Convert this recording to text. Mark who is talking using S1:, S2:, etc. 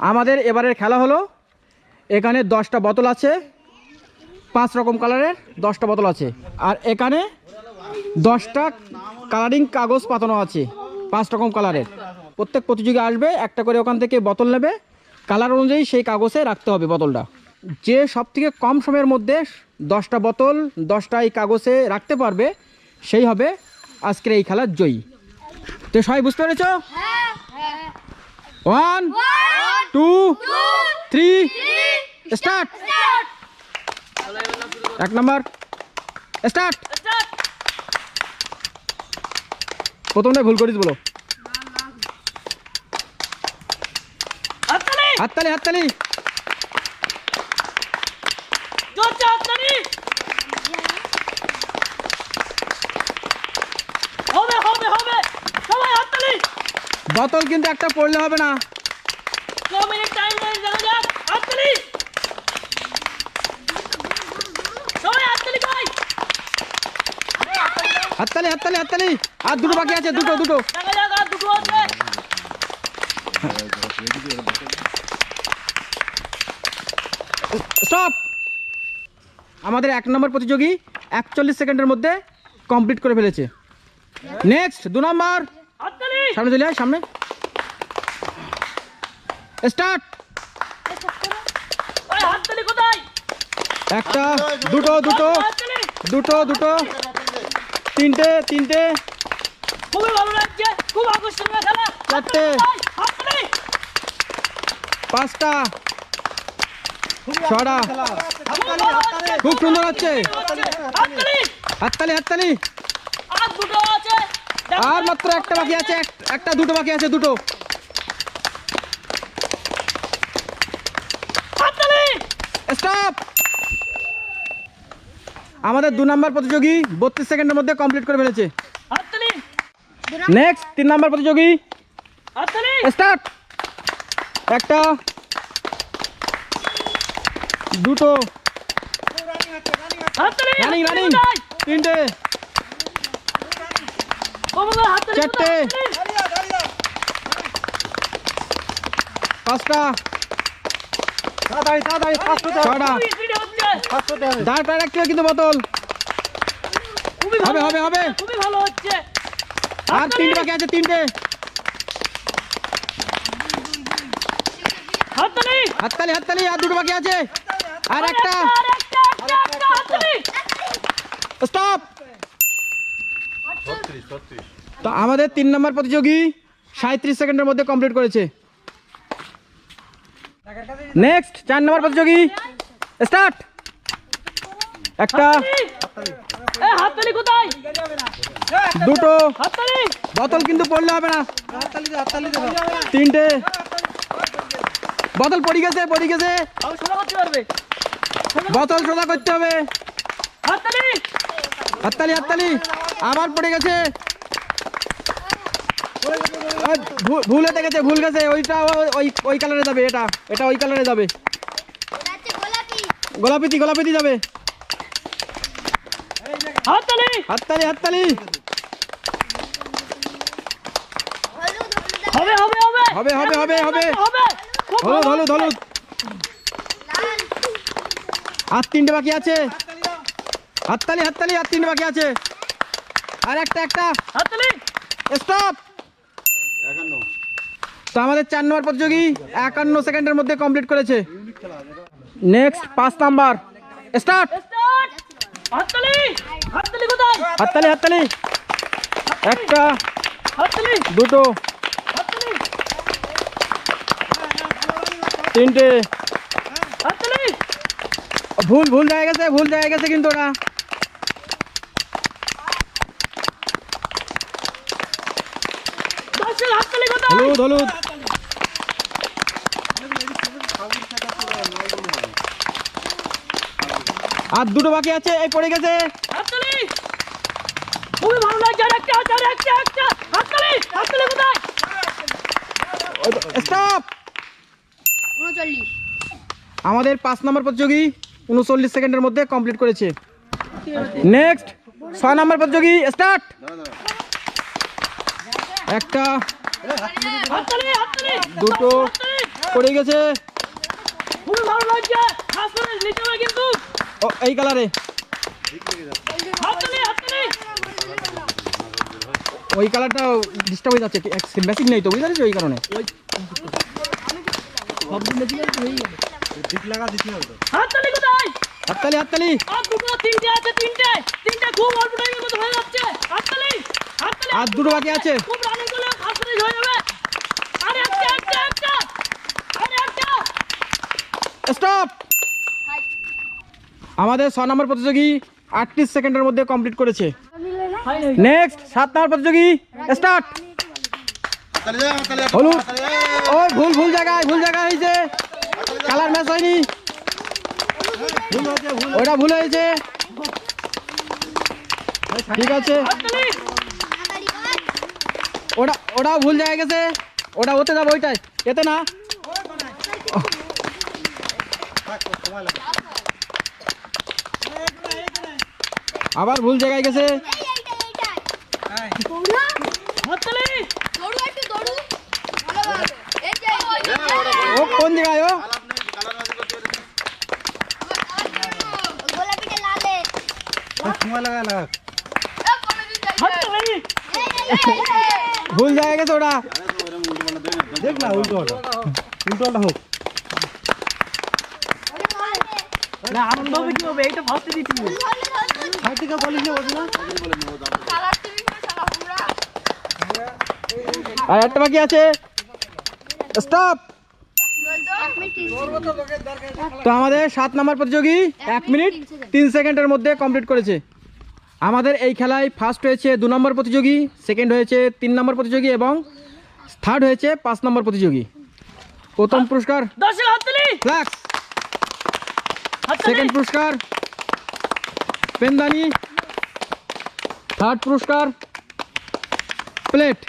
S1: আমাদের এবারের খেলা হলো, এখানে 10টা বোতল আছে, 5 রকম কালারের 10টা বোতল আছে, আর এখানে 10টা কালারিং কাগজ পাতানো আছে 5 রকম কালারের। প্রত্যেক প্রতিযোগী আসবে, একটা করে ওখান থেকে বোতল নেবে, কালার অনুযায়ী সেই কাগজে রাখতে হবে বোতলটা। যে সব থেকে কম সময়ের মধ্যে 10টা বোতল 10টা এই কাগজে রাখতে পারবে সেই হবে আজকের এই খেলার জয়ী। তো সবাই বুঝতে পেরেছ? 1 2 3 স্টার্ট। 1 নম্বর স্টার্ট। প্রথমটাই ভুল করিস বলো। হাততালি হাততালি। বোতল কিন্তু একটা পড়লে হবে না। হাততালি হাততালি হাততালি। আর দুটো বাকি আছে, দুটো দুটো। স্টপ। আমাদের 1 নম্বর প্রতিযোগী 41 সেকেন্ডের মধ্যে কমপ্লিট করে ফেলেছে। নেক্সট 2 নম্বর, সামনে চলে আয়, সামনে স্টার্ট। একটা দুটো দুটো দুটো দুটো তিনটে তিনটে,
S2: খুবই ভালো লাগছে, খুব আকর্ষণীয় খেলা।
S1: 4টে 5টা 6টা, খুব সুন্দর হচ্ছে। হাততালি হাততালি।
S2: আর দুটো আছে,
S1: আর মাত্র একটা বাকি আছে, একটা দুটো বাকি আছে, দুটো। স্টপ। আমাদের 2 নম্বর প্রতিযোগী 32 সেকেন্ডের মধ্যে কমপ্লিট করে ফেলেছে। নেক্সট 3 নম্বর প্রতিযোগী স্টার্ট। একটা দুটো রানিং রানিং, তিনটে 4টে 5টা 6টা। দাঁড় রাখতে হবে কিন্তু বোতল। হবে হবে হবে।
S2: খুবই ভালো হচ্ছে।
S1: আর 3টে বাকি আছে, 3টে। হাততালি হাততালি। আর দুটো বাকি আছে, আর একটা। স্টপ। তো আমাদের 3 নম্বর প্রতিযোগী 37 সেকেন্ডের মধ্যে কমপ্লিট করেছে। নেক্সট 4 নম্বর প্রতিযোগী স্টার্ট। একটা দুটো বোতল কিন্তু পড়লে হবে না, 3টে বোতল পড়ে গেছে, পড়ে গেছে। বোতল সোজা করতে হবে। হাততালি হাততালি। আবার পড়ে গেছে, ভুল হতে গেছে, ভুল গেছে। ওইটা ওই কালারে যাবে, এটা এটা ওই কালারে যাবে, গোলাপিতি গোলাপিতি যাবে। হাততালি হাততালি।
S2: হবে হবে হবে
S1: হবে হবে হবে হবে। হলুদ হলুদ হলুদ। আর 3টে বাকি আছে। হাততালি হাততালি। আর 3টে বাকি আছে, আর একটা একটা। স্টপ। তো আমাদের 4 নম্বর প্রতিযোগী 51 সেকেন্ডের মধ্যে কমপ্লিট করেছে। Next 5 number start. হাততালি হাততালি। একটা দুটো 3টে। ভুল ভুল জায়গা গেছে, ভুল জায়গা গেছে কিন্তু ওরা। হলুদ হলুদ। আর দুটো বাকি আছে, এই পড়ে গেছে।
S2: খুবই ভালো লাগছে।
S1: স্টপ। আমাদের 5 নম্বর প্রতিযোগী 39 সেকেন্ডের মধ্যে কমপ্লিট করেছে। নেক্সট 6 নম্বর প্রতিযোগী স্টার্ট। একটা দুটো পড়ে গেছে।
S2: খুবই ভালো লাগছে, ফার্স্ট প্রাইজ নিতে হবে কিন্তু।
S1: ও এই কালারে
S2: হাততালি হাততালি।
S1: ওই কালারটা ডিস্টার্ব হয়ে যাচ্ছে, বেসিক নেই তো বুঝতে পারছিস ওই কারণে।
S2: হাততালি কোথায়?
S1: হাততালি হাততালি।
S2: আর দুটো তিনটে আছে, তিনটে খুব অল্প টাইমের মধ্যে হয়ে যাচ্ছে। হাততালি হাততালি।
S1: আর দুটো বাকি আছে।
S2: খুব রানিং করলে ফার্স্ট প্রাইজ হয়ে যাবে। আরে একটা আরে একটা।
S1: স্টপ। আমাদের 6 নম্বর প্রতিযোগী 38 সেকেন্ডের মধ্যে কমপ্লিট করেছে। নেক্সট 7 নম্বর প্রতিযোগী স্টার্ট। হলুদ, ও ভুল জায়গায় হয়েছে, কালার ম্যাচ হয়নি, ওটা ভুল হয়েছে। ঠিক আছে,
S2: হাততালি।
S1: ওটাও ভুল জায়গায় গেছে, ওটা ওতে যাবে, ওইটাই এতে না। আবার ভুল জায়গায় গেছে।
S2: হাততালি।
S1: ও কোন জায়গায় ও?
S2: হাততালি।
S1: ভুল জায়গায় গেছে ওটা।
S3: দেখ না উল্টোটা হোক।
S2: না আনন্দ হবে কি হবে, এইটা ফার্স্টে দিচ্ছি।
S3: সাইড থেকে বলিস না ওটা না।
S1: আর একটা বাকি আছে, স্টপ। তো আমাদের 7 নম্বর প্রতিযোগী 1 মিনিট 3 সেকেন্ডের মধ্যে কমপ্লিট করেছে। আমাদের এই খেলায় ফার্স্ট হয়েছে 2 নম্বর প্রতিযোগী, সেকেন্ড হয়েছে 3 নম্বর প্রতিযোগী এবং থার্ড হয়েছে 5 নম্বর প্রতিযোগী। প্রথম পুরস্কার
S2: দর্শক হাততালি।
S1: ফ্ল্যাক্স,
S2: হাততালি।
S1: সেকেন্ড পুরস্কার পেনদানি, থার্ড পুরস্কার প্লেট।